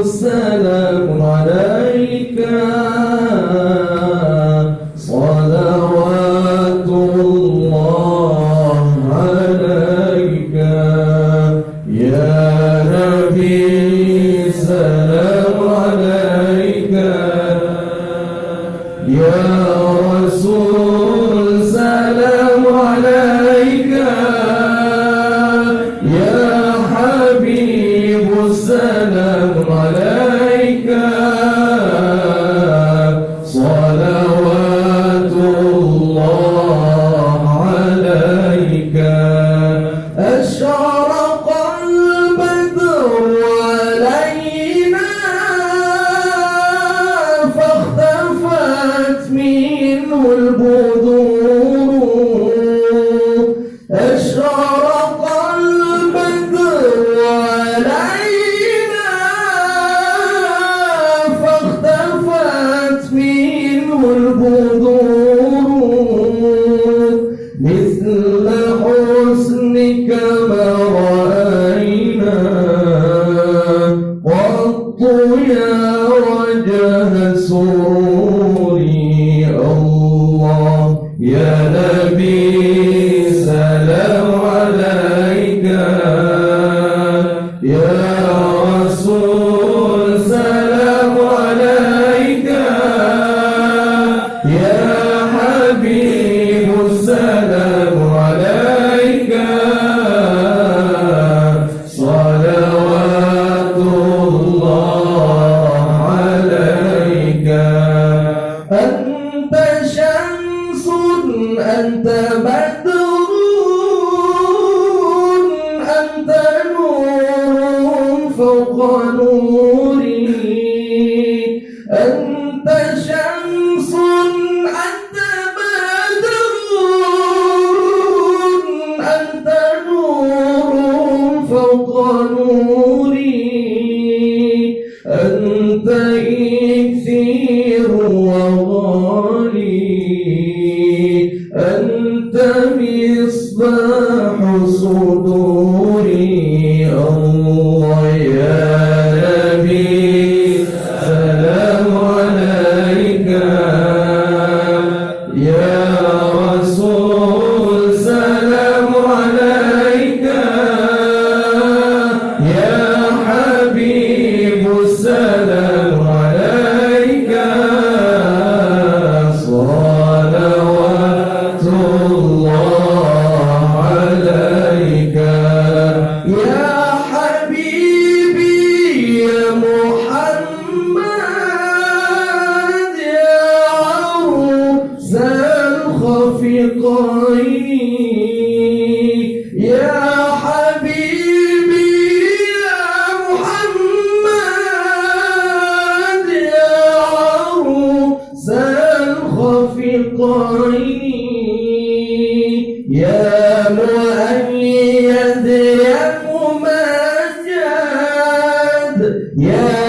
السلام عليك صلوات الله عليك يا نبي سلام عليك يا رسول سلام عليك يا حبيب السلام عليك صلوات الله عليك أشرق البدر علينا فاختفت منه البدور أشرق البدر علينا فاختفت منه البدور مثل حسنك ما رأينا قط يا وجه سروري الله يا نبي سلام عليك يا رسول سلام عليك يا حبيب السلام عليك صلوات الله عليك أنت شمس أنت بدر أنت نور فوق نوري أنت شمس أنت بدر أنت نور فوق نوري أنت إكثير وغالي أنت مصباح صدوري الله يا نبي سلام عليك يا رسول سلام عليك يا حبيب السلام عليك صلوات الله عليك يا حبيبي يا محمد يا عروس الخفقين يا حبيبي يا محمد يا عروس الخفقين يا مؤيد يا ممجد يا